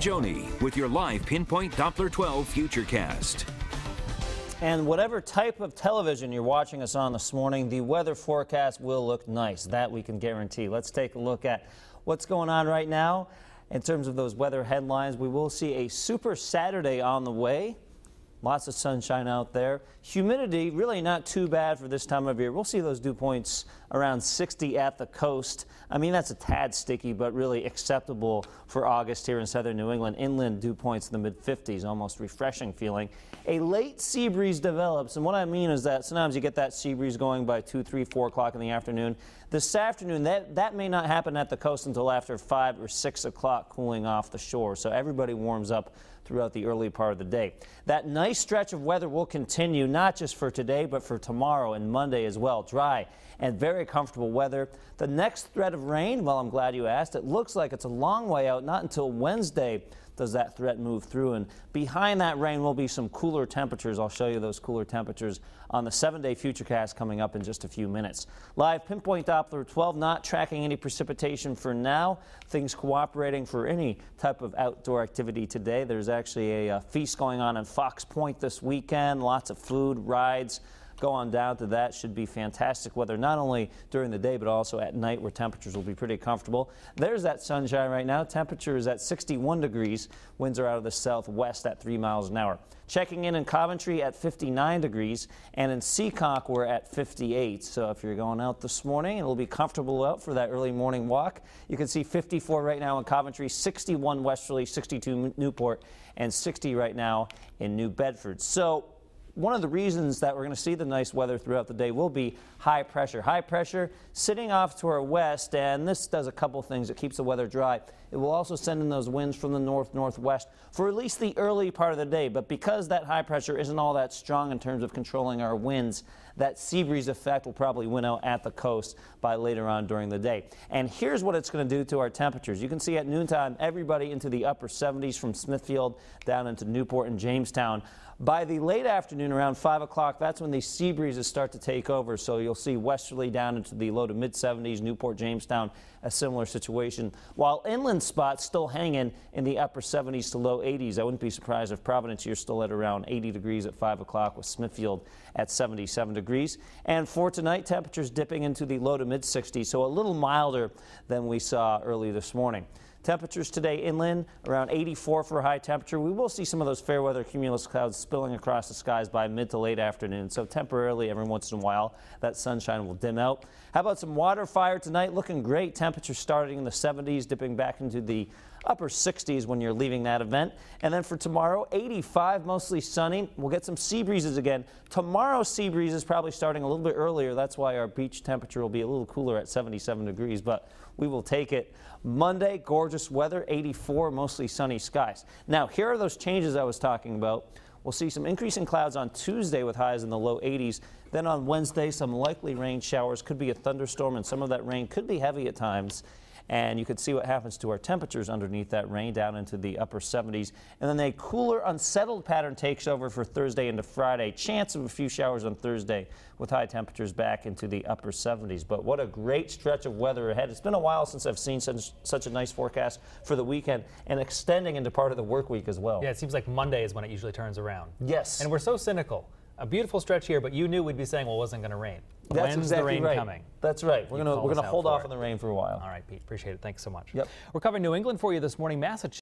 Joni with your live Pinpoint Doppler 12 Futurecast. And whatever type of television you're watching us on this morning, the weather forecast will look nice. That we can guarantee. Let's take a look at what's going on right now in terms of those weather headlines. We will see a super Saturday on the way. Lots of sunshine out there. Humidity really not too bad for this time of year. We'll see those dew points around 60 at the coast. I mean, that's a tad sticky, but really acceptable for August here in southern New England. Inland dew points in the mid-50s, almost refreshing feeling. A late sea breeze develops, and what I mean is that sometimes you get that sea breeze going by 2, 3, 4 o'clock in the afternoon. This afternoon, that may not happen at the coast until after 5 or 6 o'clock, cooling off the shore. So everybody warms up throughout the early part of the day. That nice stretch of weather will continue, not just for today, but for tomorrow and Monday as well. Dry and very comfortable weather. The next threat of rain, well, I'm glad you asked. It looks like it's a long way out. Not until Wednesday does that threat move through. And behind that rain will be some cooler temperatures. I'll show you those cooler temperatures on the 7-day Futurecast coming up in just a few minutes. Live Pinpoint Doppler 12, not tracking any precipitation for now. Things cooperating for any type of outdoor activity today. There's actually a feast going on in Fox Point this weekend. Lots of food, rides. Go on down to that. Should be fantastic weather, not only during the day, but also at night where temperatures will be pretty comfortable. There's that sunshine right now. Temperature is at 61 degrees. Winds are out of the southwest at 3 miles an hour. Checking in Coventry at 59 degrees, and in Seekonk we're at 58. So if you're going out this morning, it'll be comfortable out for that early morning walk. You can see 54 right now in Coventry, 61 Westerly, 62 Newport, and 60 right now in New Bedford. So one of the reasons that we're going to see the nice weather throughout the day will be high pressure. High pressure sitting off to our west, and this does a couple things. It keeps the weather dry. It will also send in those winds from the north-northwest for at least the early part of the day. But because that high pressure isn't all that strong in terms of controlling our winds, that sea breeze effect will probably win out at the coast by later on during the day. And here's what it's going to do to our temperatures. You can see at noontime, everybody into the upper 70s from Smithfield down into Newport and Jamestown. By the late afternoon, around 5 o'clock, that's when these sea breezes start to take over. So you'll see westerly down into the low to mid-70s, Newport, Jamestown, a similar situation. While inland spots still hanging in the upper 70s to low 80s. I wouldn't be surprised if Providence, you're still at around 80 degrees at 5 o'clock with Smithfield at 77 degrees. And for tonight, temperatures dipping into the low to mid-60s, so a little milder than we saw early this morning. Temperatures today inland around 84 for a high temperature. We will see some of those fair weather cumulus clouds spilling across the skies by mid to late afternoon. So temporarily, every once in a while, that sunshine will dim out. How about some water fire tonight? Looking great. Temperatures starting in the 70s, dipping back into the upper 60s when you're leaving that event. And then for tomorrow, 85, mostly sunny. We'll get some sea breezes again. Tomorrow's sea breeze is probably starting a little bit earlier. That's why our beach temperature will be a little cooler at 77 degrees, but we will take it. Monday, gorgeous weather, 84, mostly sunny skies. Now, here are those changes I was talking about. We'll see some increasing clouds on Tuesday with highs in the low 80s. Then on Wednesday, some likely rain showers. Could be a thunderstorm, and some of that rain could be heavy at times. And you could see what happens to our temperatures underneath that rain down into the upper 70s. And then a cooler, unsettled pattern takes over for Thursday into Friday. Chance of a few showers on Thursday with high temperatures back into the upper 70s. But what a great stretch of weather ahead. It's been a while since I've seen such a nice forecast for the weekend and extending into part of the work week as well. Yeah, it seems like Monday is when it usually turns around. Yes. And we're so cynical. A beautiful stretch here, but you knew we'd be saying, well, it wasn't going to rain. That's When's exactly the rain right. coming? That's right. We're gonna hold off on the rain for a while. All right, Pete. Appreciate it. Thanks so much. Yep. We're covering New England for you this morning. Massachusetts.